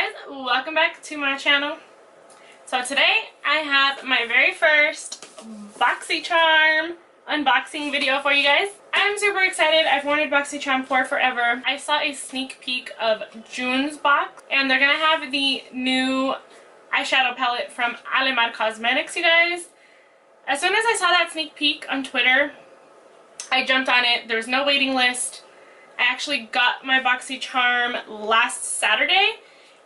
guys, welcome back to my channel. So today I have my very first Boxycharm unboxing video for you guys. I'm super excited. I've wanted Boxycharm for forever. I saw a sneak peek of June's box and they're gonna have the new eyeshadow palette from Alemar Cosmetics, you guys. As soon as I saw that sneak peek on Twitter, I jumped on it. There was no waiting list. I actually got my Boxycharm last Saturday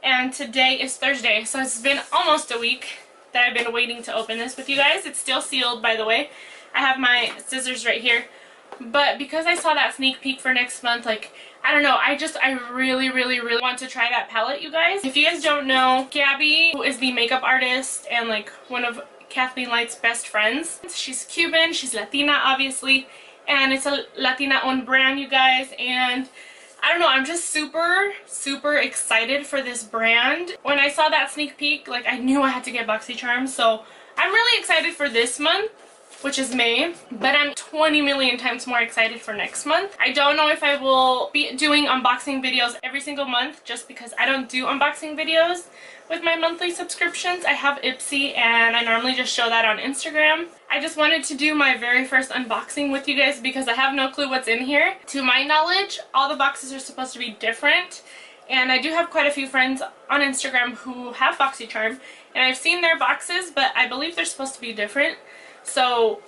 and today is Thursday, so it's been almost a week that I've been waiting to open this with you guys. It's still sealed, by the way. I have my scissors right here, but because I saw that sneak peek for next month, like, I don't know, I really want to try that palette, you guys. If you guys don't know, Gabby, who is the makeup artist and like one of Kathleen Light's best friends, she's Cuban, she's Latina obviously, and it's a Latina-owned brand, you guys, and I don't know, I'm just super excited for this brand. When I saw that sneak peek, like, I knew I had to get Boxycharm, so I'm really excited for this month, which is May, but I'm 20 million times more excited for next month. I don't know if I will be doing unboxing videos every single month just because I don't do unboxing videos with my monthly subscriptions. I have Ipsy and I normally just show that on Instagram. I just wanted to do my very first unboxing with you guys because I have no clue what's in here. To my knowledge, all the boxes are supposed to be different, and I do have quite a few friends on Instagram who have Boxycharm, and I've seen their boxes, but I believe they're supposed to be different. So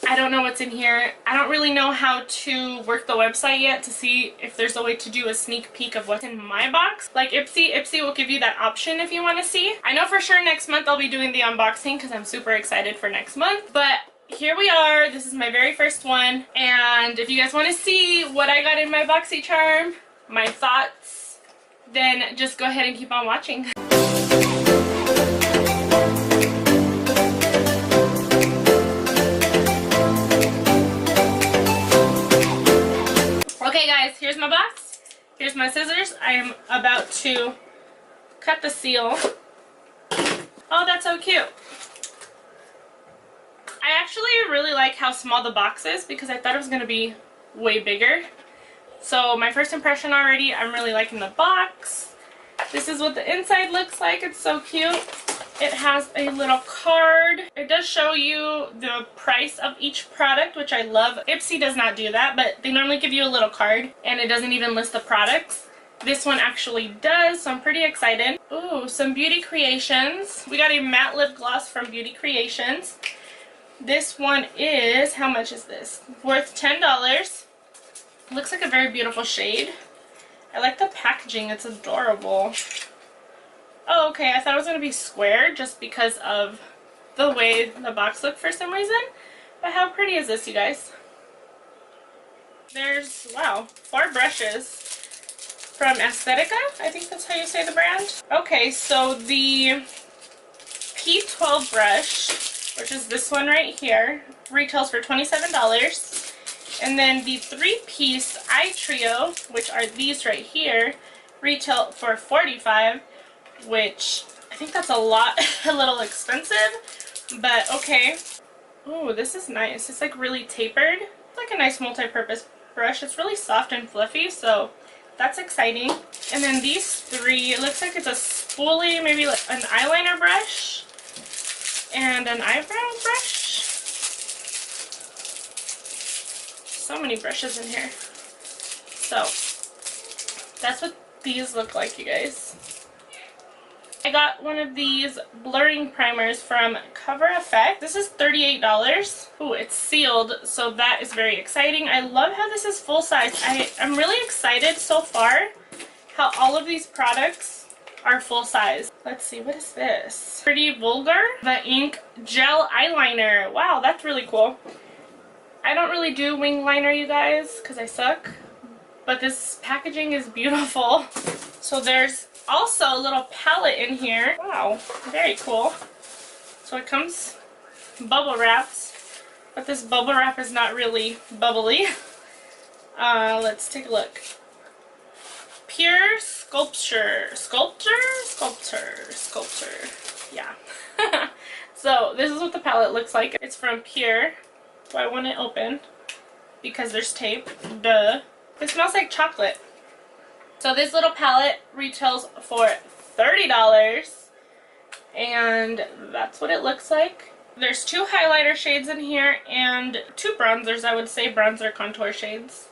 I don't know what's in here. I don't really know how to work the website yet to see if there's a way to do a sneak peek of what's in my box. Like Ipsy will give you that option if you want to see. I know for sure next month I'll be doing the unboxing because I'm super excited for next month. But here we are. This is my very first one. And if you guys want to see what I got in my Boxycharm, my thoughts, then just go ahead and keep on watching. Okay guys, here's my box. Here's my scissors. I am about to cut the seal. Oh, that's so cute. I actually really like how small the box is because I thought it was going to be way bigger. So my first impression already, I'm really liking the box. This is what the inside looks like. It's so cute. It has a little card. It does show you the price of each product, which I love. Ipsy does not do that, but they normally give you a little card and it doesn't even list the products. This one actually does, so I'm pretty excited. Ooh, some Beauty Creations. We got a matte lip gloss from Beauty Creations. This one is, how much is this? Worth $10. Looks like a very beautiful shade. I like the packaging, it's adorable. Oh, okay, I thought it was going to be square just because of the way the box looked for some reason. But how pretty is this, you guys? There's, wow, 4 brushes from Aesthetica. I think that's how you say the brand. Okay, so the P12 brush, which is this one right here, retails for $27. And then the 3-piece eye trio, which are these right here, retail for $45. Which I think that's a little expensive, but okay. Ooh, this is nice. It's like really tapered. It's like a nice multi-purpose brush. It's really soft and fluffy, so that's exciting. And then these 3, it looks like it's a spoolie, maybe like an eyeliner brush and an eyebrow brush. So many brushes in here. So that's what these look like, you guys. I got one of these blurring primers from Cover Effect. This is $38. Ooh, it's sealed, so that is very exciting. I love how this is full size. I'm really excited so far how all of these products are full size. Let's see, what is this? Pretty Vulgar, the ink gel eyeliner. Wow, that's really cool. I don't really do wing liner, you guys, because I suck. But this packaging is beautiful. So there's also a little palette in here. Wow, very cool. So it comes bubble wrapped, but this bubble wrap is not really bubbly. Let's take a look. Pure Sculpture. Yeah. So this is what the palette looks like. It's from Pure. Do I want it open? Because there's tape. Duh. It smells like chocolate. So this little palette retails for $30. And that's what it looks like. There's 2 highlighter shades in here and 2 bronzers, I would say, bronzer contour shades.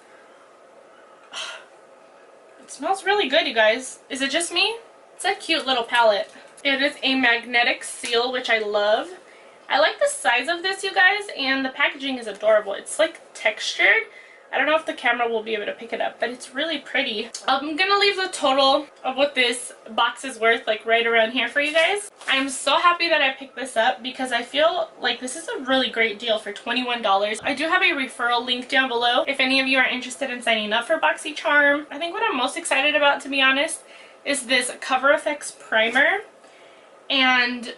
It smells really good, you guys. Is it just me? It's a cute little palette. It is a magnetic seal, which I love. I like the size of this, you guys, and the packaging is adorable. It's like textured. I don't know if the camera will be able to pick it up, but it's really pretty. I'm gonna leave the total of what this box is worth like right around here for you guys. I'm so happy that I picked this up because I feel like this is a really great deal for $21. I do have a referral link down below if any of you are interested in signing up for Boxycharm. I think what I'm most excited about, to be honest, is this Cover FX primer and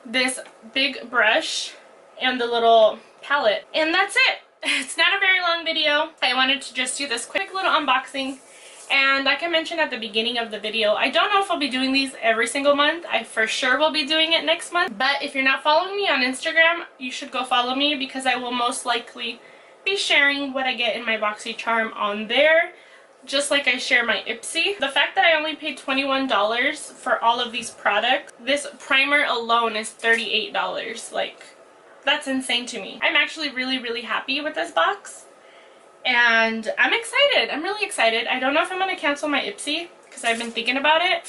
this big brush and the little palette. And that's it. It's not a very long video. I wanted to just do this quick little unboxing. And like I mentioned at the beginning of the video, I don't know if I'll be doing these every single month. I for sure will be doing it next month. But if you're not following me on Instagram, you should go follow me because I will most likely be sharing what I get in my Boxycharm on there, just like I share my Ipsy. The fact that I only paid $21 for all of these products, this primer alone is $38. Like, that's insane to me. I'm actually really happy with this box. And I'm excited. I'm really excited. I don't know if I'm going to cancel my Ipsy because I've been thinking about it.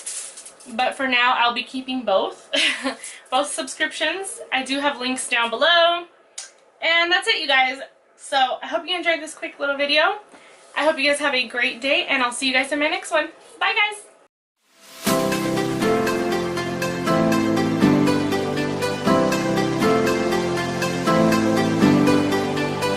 But for now, I'll be keeping both. Both subscriptions. I do have links down below. And that's it, you guys. So I hope you enjoyed this quick little video. I hope you guys have a great day, and I'll see you guys in my next one. Bye, guys!